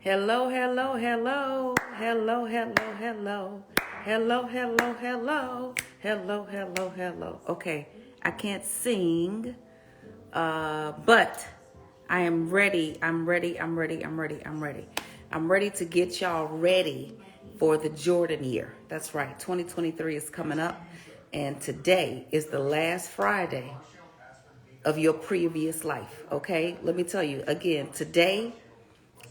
Hello, hello, hello, hello, hello, hello, hello, hello, hello, hello, hello, hello. Okay, I can't sing, but I am ready. I'm ready. I'm ready. I'm ready. I'm ready. I'm ready to get y'all ready for the Jordan year. That's right. 2023 is coming up, and today is the last Friday of your previous life. Okay, let me tell you again. Today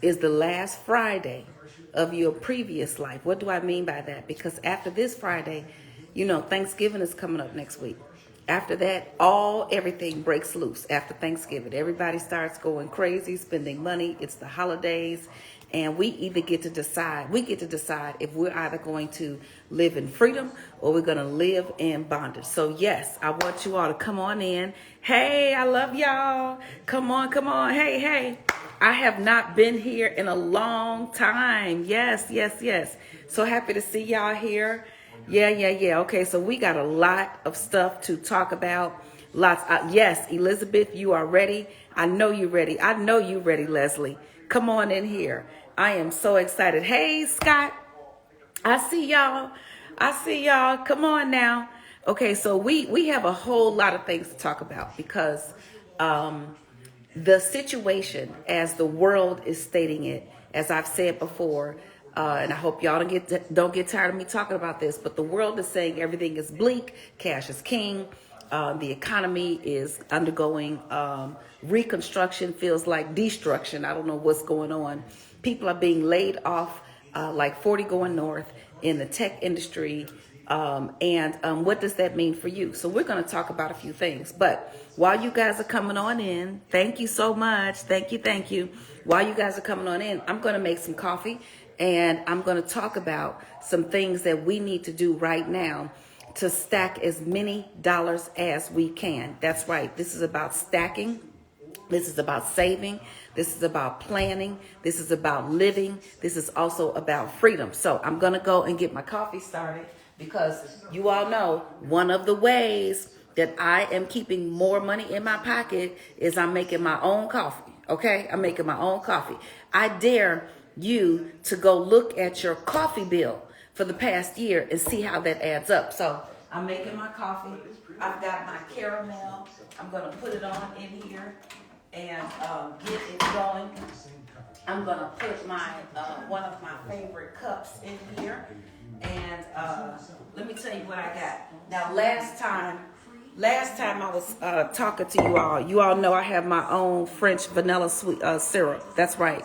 is the last Friday of your previous life. What do I mean by that? Because after this Friday, Thanksgiving is coming up next week. After that, everything breaks loose after Thanksgiving. Everybody starts going crazy, spending money. It's the holidays. And we get to decide if we're either going to live in freedom or we're going to live in bondage. So yes, I want you all to come on in. Hey, I love y'all. Come on, come on. Hey, hey. I have not been here in a long time. Yes, yes, yes. So happy to see y'all here. Yeah. Okay, so we got a lot of stuff to talk about. Lots. Yes, Elizabeth, you are ready. I know you're ready. I know you're ready, Leslie. Come on in here. I am so excited. Hey, Scott. I see y'all. I see y'all. Come on now. Okay, so we have a whole lot of things to talk about because the situation as the world is stating it, as I've said before, and I hope y'all don't get tired of me talking about this, but the world is saying everything is bleak, cash is king, the economy is undergoing reconstruction, feels like destruction. I don't know what's going on. People are being laid off, like 40 going north in the tech industry. And what does that mean for you? So we're going to talk about a few things. But while you guys are coming on in, thank you so much. Thank you, thank you. While you guys are coming on in, I'm going to make some coffee and I'm going to talk about some things that we need to do right now to stack as many dollars as we can. That's right. This is about stacking. This is about saving. This is about planning. This is about living. This is also about freedom. So I'm going to go and get my coffee started because you all know one of the ways that I am keeping more money in my pocket is I'm making my own coffee. Okay? I'm making my own coffee. I dare you to go look at your coffee bill for the past year and see how that adds up. So I'm making my coffee. I've got my caramel. I'm going to put it on in here and get it going. I'm gonna put my one of my favorite cups in here, and let me tell you what I got. Now, last time I was talking to you all know I have my own French vanilla sweet syrup. That's right.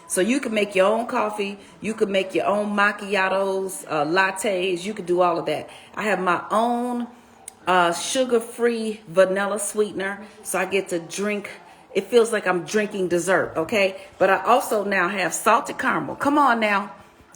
So you can make your own coffee. You can make your own macchiatos, lattes. You can do all of that. I have my own sugar-free vanilla sweetener, so I get to drink. It feels like I'm drinking dessert, okay? But I also now have salted caramel. Come on now.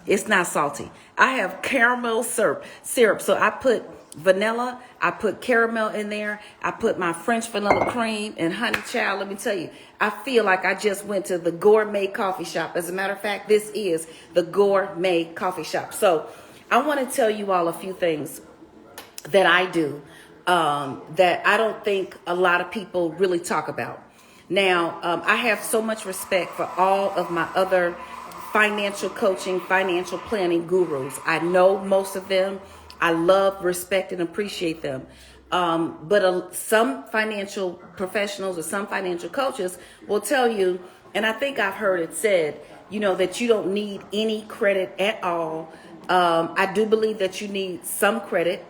It's not salty. I have caramel syrup. So I put vanilla, I put caramel in there, I put my French vanilla cream and honey child. Let me tell you, I feel like I just went to the gourmet coffee shop. As a matter of fact, this is the gourmet coffee shop. So I want to tell you all a few things that I do that I don't think a lot of people really talk about. Now, I have so much respect for all of my other financial coaching, financial planning gurus. I know most of them. I love, respect, and appreciate them. But some financial professionals or some financial coaches will tell you, and I think I've heard it said, that you don't need any credit at all. I do believe that you need some credit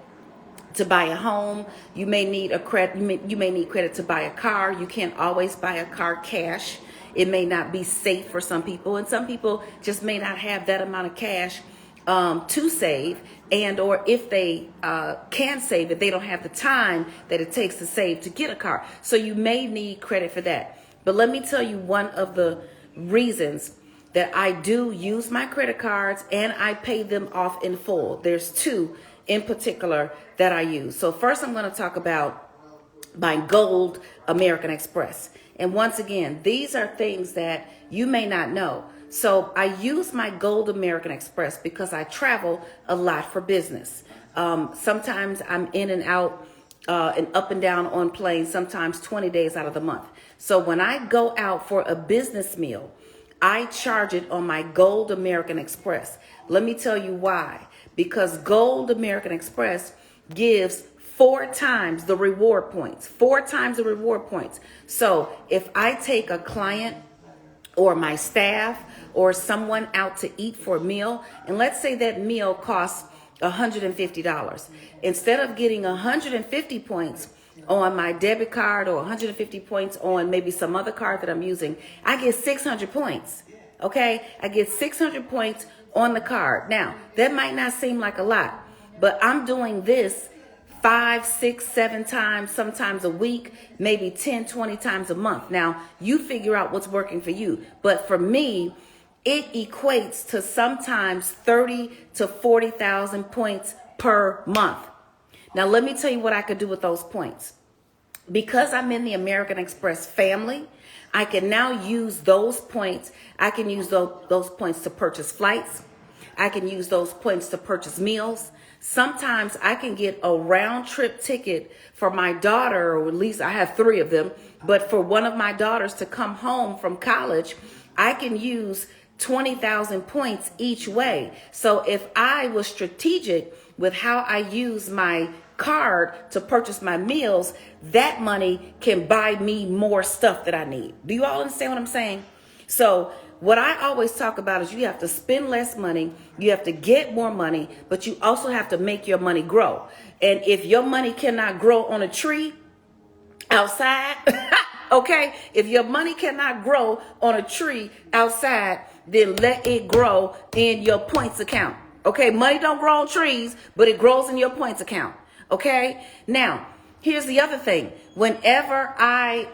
to buy a home. You may need you may need credit to buy a car. You can't always buy a car cash. It may not be safe for some people, and some people just may not have that amount of cash to save, and or if they can save it, they don't have the time that it takes to save to get a car. So you may need credit for that. But let me tell you one of the reasons that I do use my credit cards and I pay them off in full. There's two in particular that I use. So first I'm going to talk about my Gold American Express. And once again, these are things that you may not know. So I use my Gold American Express because I travel a lot for business. Sometimes I'm in and out and up and down on planes, sometimes 20 days out of the month. So when I go out for a business meal, I charge it on my Gold American Express. Let me tell you why. Because Gold American Express gives 4 times the reward points. 4 times the reward points. So if I take a client or my staff or someone out to eat for a meal, and let's say that meal costs $150. Instead of getting 150 points on my debit card or 150 points on maybe some other card that I'm using, I get 600 points. Okay, I get 600 points on the card. Now, that might not seem like a lot, but I'm doing this 5, 6, 7 times, sometimes a week, maybe 10, 20 times a month. Now, you figure out what's working for you. But for me, it equates to sometimes 30 to 40,000 points per month. Now, let me tell you what I could do with those points. Because I'm in the American Express family, I can now use those points. I can use those points to purchase flights. I can use those points to purchase meals. Sometimes I can get a round trip ticket for my daughter, or at least I have 3 of them, but for one of my daughters to come home from college, I can use 20,000 points each way. So if I was strategic with how I use my card to purchase my meals, that money can buy me more stuff that I need. Do you all understand what I'm saying? So what I always talk about is you have to spend less money, you have to get more money, but you also have to make your money grow. And if your money cannot grow on a tree outside, okay, if your money cannot grow on a tree outside, then let it grow in your points account. Okay, money don't grow on trees, but it grows in your points account. Okay, now here's the other thing. Whenever I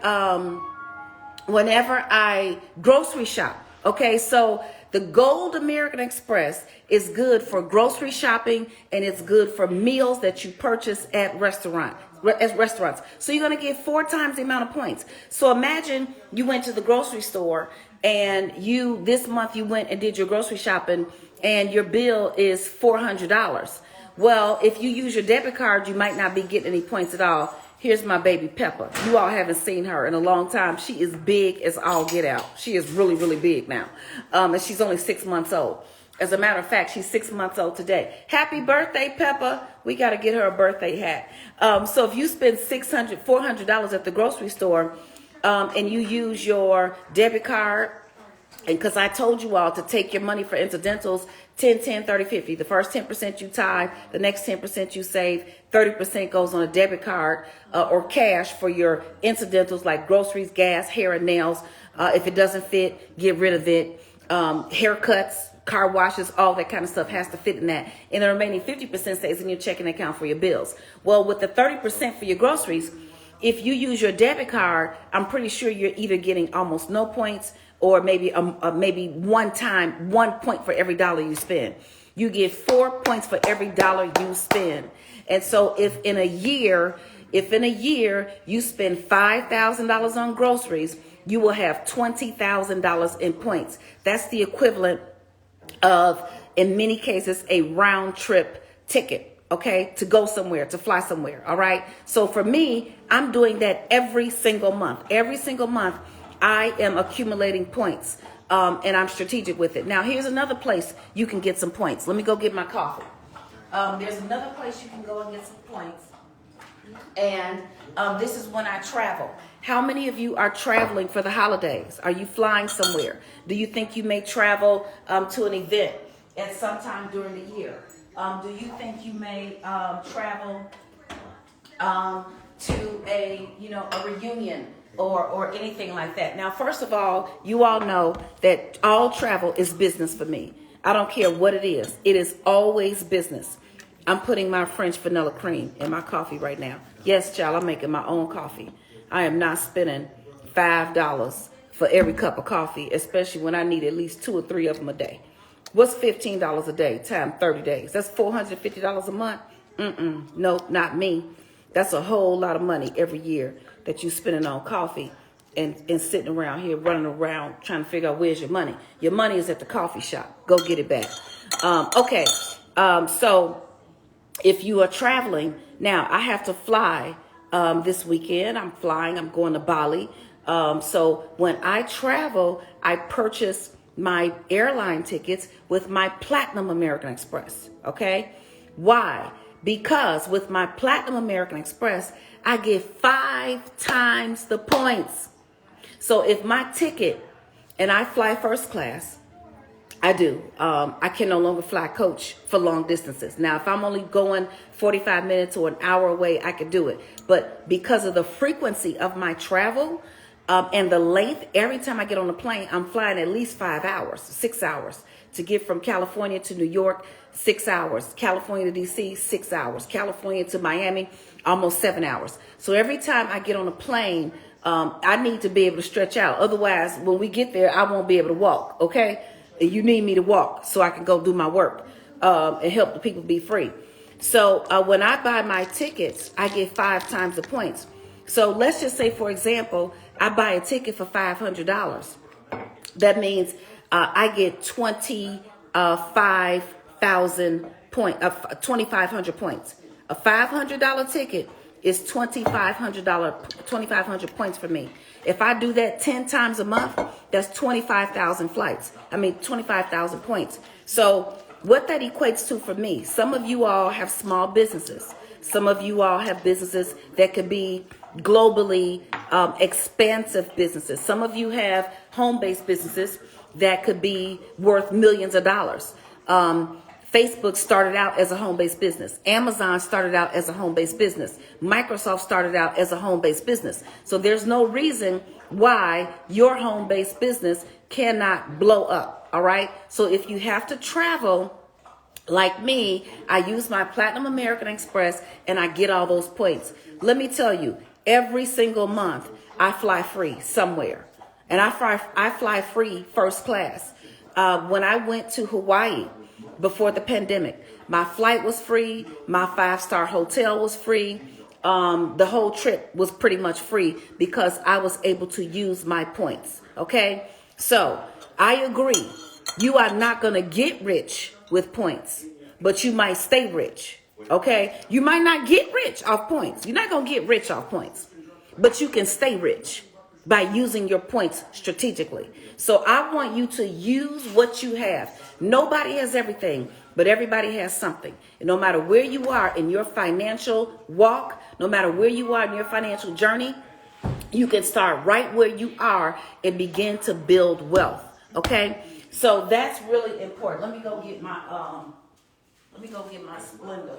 grocery shop, okay, so the Gold American Express is good for grocery shopping, and it's good for meals that you purchase at restaurants. So you're going to get 4 times the amount of points. So imagine you went to the grocery store and this month you went and did your grocery shopping and your bill is $400. Well, if you use your debit card, you might not be getting any points at all. Here's my baby Pepper. You all haven't seen her in a long time. She is big as all get out. She is really, really big now. And she's only 6 months old. As a matter of fact, she's 6 months old today. Happy birthday, Pepper. We got to get her a birthday hat. So if you spend $400 at the grocery store and you use your debit card, and because I told you all to take your money for incidentals, 10, 10, 30, 50. The first 10% you tithe, the next 10% you save, 30% goes on a debit card or cash for your incidentals like groceries, gas, hair, and nails. If it doesn't fit, get rid of it. Haircuts, car washes, all that kind of stuff has to fit in that. And the remaining 50% stays in your checking account for your bills. Well, with the 30% for your groceries, if you use your debit card, I'm pretty sure you're either getting almost no points or maybe 1 point for every dollar you spend. You get 4 points for every dollar you spend. And so if in a year you spend $5,000 on groceries, you will have $20,000 in points. That's the equivalent of, in many cases, a round trip ticket, okay, to go somewhere, to fly somewhere, all right? So for me, I'm doing that every single month. Every single month, I am accumulating points, and I'm strategic with it. Now, here's another place you can get some points. Let me go get my coffee. There's another place you can go and get some points, and this is when I travel. How many of you are traveling for the holidays? Are you flying somewhere? Do you think you may travel to an event at some time during the year? Do you think you may travel to a reunion or anything like that? Now, first of all, you all know that all travel is business for me. I don't care what it is. It is always business. I'm putting my French vanilla cream in my coffee right now. Yes, child, I'm making my own coffee. I am not spending $5 for every cup of coffee, especially when I need at least 2 or 3 of them a day. What's $15 a day times 30 days? That's $450 a month? No, not me. That's a whole lot of money every year that you're spending on coffee and sitting around here running around trying to figure out where's your money. Your money is at the coffee shop. Go get it back. So if you are traveling, now I have to fly this weekend. I'm flying. I'm going to Bali. So when I travel, I purchase my airline tickets with my Platinum American Express. Okay? Why? Because with my Platinum American Express, I get 5 times the points. So if my ticket, and I fly first class, I do. I can no longer fly coach for long distances. Now, if I'm only going 45 minutes or an hour away, I could do it. But because of the frequency of my travel and the length, every time I get on a plane, I'm flying at least 5 hours, 6 hours to get from California to New York, 6 hours. California to DC, 6 hours. California to Miami, almost 7 hours. So every time I get on a plane, I need to be able to stretch out. Otherwise, when we get there, I won't be able to walk. Okay. You need me to walk so I can go do my work and help the people be free. So when I buy my tickets, I get 5 times the points. So let's just say, for example, I buy a ticket for $500. That means I get 25,000 points, 2,500 points. A $500 ticket is $2,500 points for me. If I do that 10 times a month, that's 25,000 flights. 25,000 points. So what that equates to for me, some of you all have small businesses. Some of you all have businesses that could be globally expansive businesses. Some of you have home-based businesses that could be worth millions of dollars. Facebook started out as a home-based business. Amazon started out as a home-based business. Microsoft started out as a home-based business. So there's no reason why your home-based business cannot blow up, all right? So if you have to travel like me, I use my Platinum American Express and I get all those points. Let me tell you, every single month I fly free somewhere. And I fly free first class. When I went to Hawaii, before the pandemic, my flight was free. My 5-star hotel was free. The whole trip was pretty much free because I was able to use my points. Okay. So I agree. You are not going to get rich with points, but you might stay rich. Okay. You might not get rich off points. You're not going to get rich off points, but you can stay rich by using your points strategically. So I want you to use what you have. Nobody has everything, but everybody has something. And no matter where you are in your financial walk, no matter where you are in your financial journey, you can start right where you are and begin to build wealth. Okay? So that's really important. Let me go get my Splenda.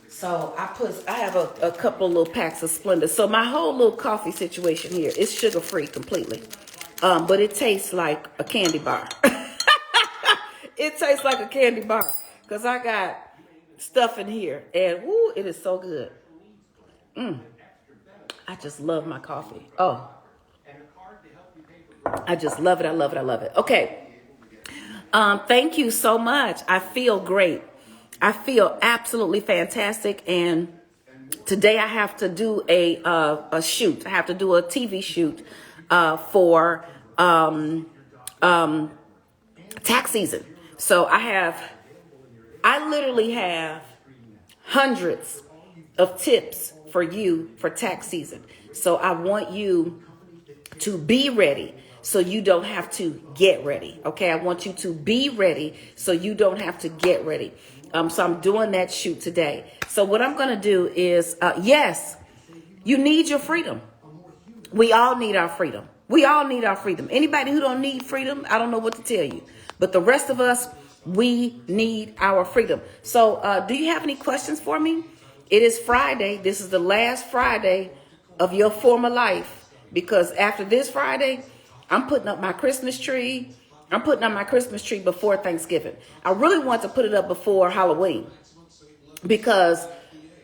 So I have a couple of little packs of Splenda. So my whole little coffee situation here is sugar-free completely. But it tastes like a candy bar. It tastes like a candy bar because I got stuff in here. And woo, it is so good. I just love my coffee. Oh, I just love it. I love it. I love it. Okay. Thank you so much. I feel great. I feel absolutely fantastic. And today I have to do a shoot. I have to do a TV shoot for tax season. So I literally have hundreds of tips for you for tax season. So I want you to be ready so you don't have to get ready. Okay. I want you to be ready so you don't have to get ready. So I'm doing that shoot today. So what I'm going to do is, yes, you need your freedom. We all need our freedom. We all need our freedom. Anybody who don't need freedom, I don't know what to tell you. But the rest of us, we need our freedom. So do you have any questions for me? It is Friday. This is the last Friday of your former life. Because after this Friday, I'm putting up my Christmas tree. I'm putting up my Christmas tree before Thanksgiving. I really want to put it up before Halloween. Because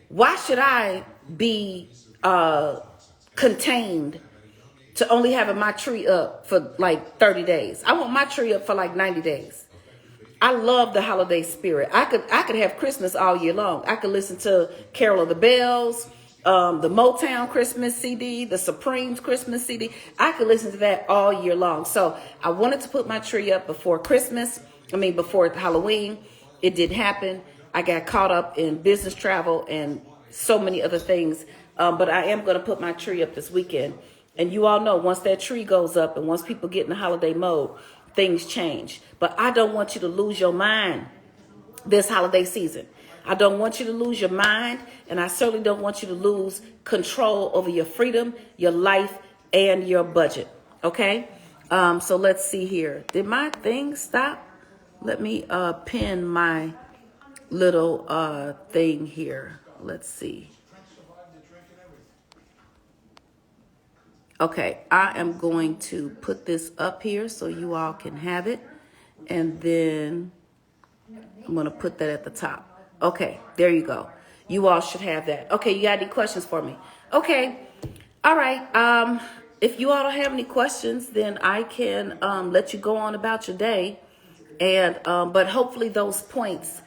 why should I be contained to only having my tree up for like 30 days? I want my tree up for like 90 days. I love the holiday spirit. I could have Christmas all year long. I could listen to Carol of the Bells, the Motown Christmas CD, the Supremes Christmas CD. I could listen to that all year long. So I wanted to put my tree up before before Halloween. It didn't happen. I got caught up in business travel and so many other things. But I am going to put my tree up this weekend. And you all know once that tree goes up and once people get in the holiday mode, things change. But I don't want you to lose your mind this holiday season. I don't want you to lose your mind, and I certainly don't want you to lose control over your freedom, your life, and your budget. Okay? So let's see here. Did my thing stop? Let me pin my little thing here. Let's see. Okay, I am going to put this up here so you all can have it. And then I'm going to put that at the top. Okay, there you go. You all should have that. Okay, you got any questions for me? Okay, all right. If you all don't have any questions, then I can let you go on about your day. And but hopefully those points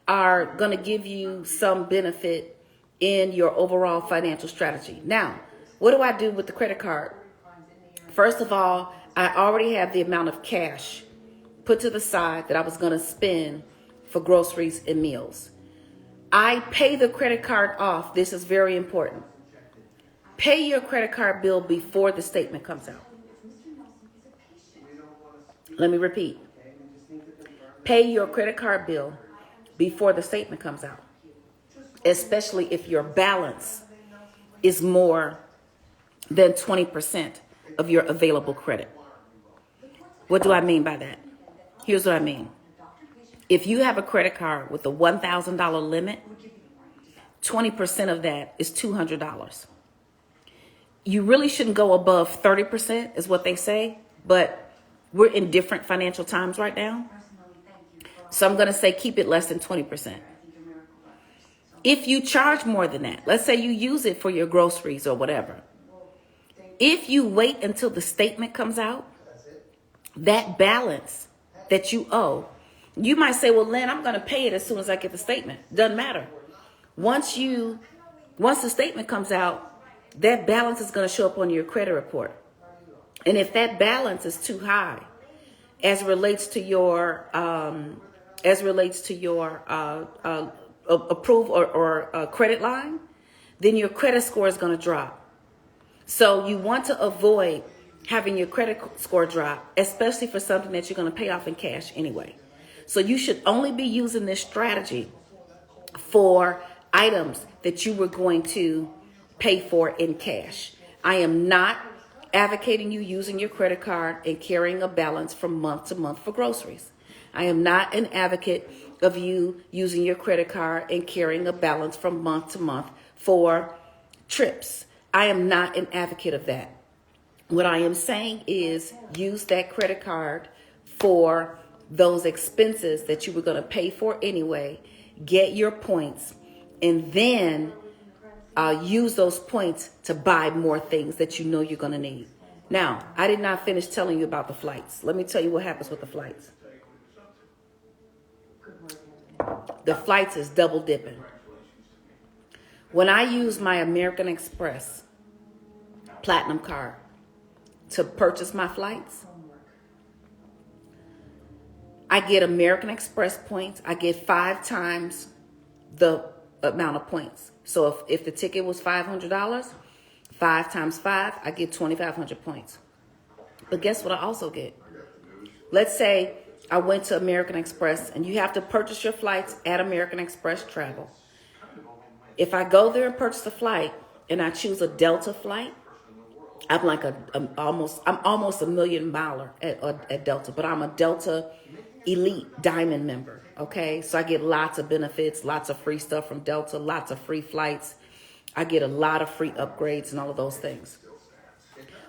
are going to give you some benefit in your overall financial strategy. Now, what do I do with the credit card? First of all, I already have the amount of cash put to the side that I was going to spend for groceries and meals. I pay the credit card off. This is very important. Pay your credit card bill before the statement comes out. Let me repeat. Pay your credit card bill before the statement comes out, especially if your balance is more than 20% of your available credit. What do I mean by that? Here's what I mean. If you have a credit card with a $1,000 limit, 20% of that is $200. You really shouldn't go above 30% is what they say, but we're in different financial times right now. So I'm going to say keep it less than 20%. If you charge more than that, let's say you use it for your groceries or whatever. If you wait until the statement comes out, that balance that you owe, you might say, well, Lynn, I'm going to pay it as soon as I get the statement. Doesn't matter. Once the statement comes out, that balance is going to show up on your credit report. And if that balance is too high, as it relates to your approved or credit line, then your credit score is going to drop. So you want to avoid having your credit score drop, especially for something that you're going to pay off in cash anyway. So you should only be using this strategy for items that you were going to pay for in cash. I am not advocating you using your credit card and carrying a balance from month to month for groceries. I am not an advocate of you using your credit card and carrying a balance from month to month for trips. I am not an advocate of that. What I am saying is use that credit card for those expenses that you were going to pay for anyway. Get your points and then use those points to buy more things that you know you're going to need. Now, I did not finish telling you about the flights. Let me tell you what happens with the flights. The flights is double dipping. When I use my American Express Platinum card to purchase my flights, I get American Express points. I get 5 times the amount of points. So if the ticket was $500, 5 times 5, I get 2,500 points. But guess what I also get? Let's say I went to American Express, and you have to purchase your flights at American Express Travel. If I go there and purchase a flight and I choose a Delta flight, I'm like almost a million miler at Delta, but I'm a Delta Elite Diamond member. Okay, so I get lots of benefits, lots of free stuff from Delta, lots of free flights. I get a lot of free upgrades and all of those things.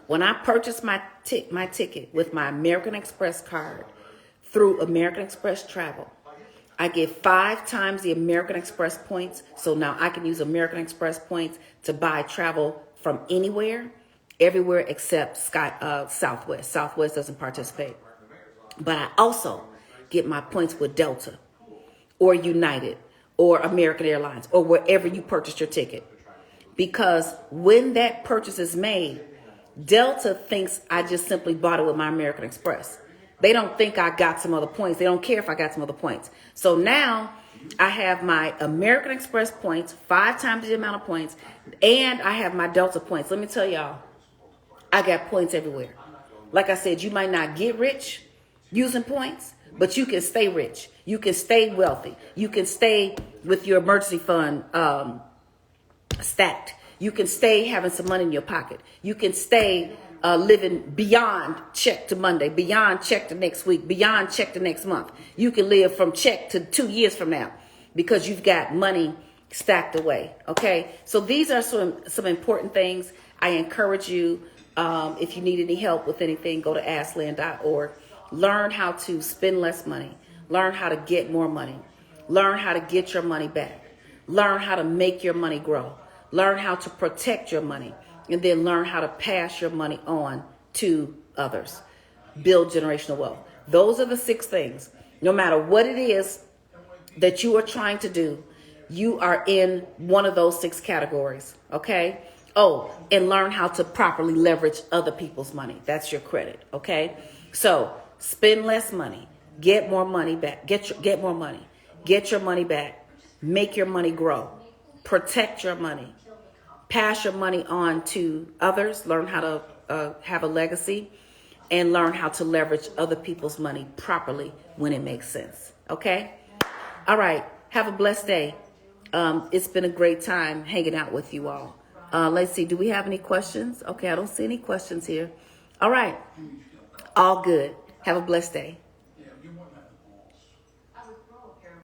When I purchase my ticket with my American Express card through American Express Travel, I get 5 times the American Express points. So now I can use American Express points to buy travel from anywhere, everywhere except Southwest. Southwest doesn't participate. But I also get my points with Delta or United or American Airlines or wherever you purchased your ticket. Because when that purchase is made, Delta thinks I just simply bought it with my American Express. They don't think I got some other points. They don't care if I got some other points. So now I have my American Express points, 5 times the amount of points, and I have my Delta points. Let me tell y'all, I got points everywhere. Like I said, you might not get rich using points, but you can stay rich. You can stay wealthy. You can stay with your emergency fund stacked. You can stay having some money in your pocket. You can stay living beyond check to Monday, beyond check to next week, beyond check to next month. You can live from check to 2 years from now because you've got money stacked away. Okay, so these are some important things. I encourage you, if you need any help with anything, go to asklynn.org. Learn how to spend less money. Learn how to get more money. Learn how to get your money back. Learn how to make your money grow. Learn how to protect your money. And then learn how to pass your money on to others. Build generational wealth. Those are the 6 things. No matter what it is that you are trying to do, you are in one of those 6 categories. Okay? Oh, and learn how to properly leverage other people's money. That's your credit. Okay? So spend less money. Get more money back. Get more money. Get your money back. Make your money grow. Protect your money. Pass your money on to others. Learn how to have a legacy, and learn how to leverage other people's money properly when it makes sense. Okay? All right. Have a blessed day. It's been a great time hanging out with you all. Let's see. Do we have any questions? Okay. I don't see any questions here. All right. All good. Have a blessed day.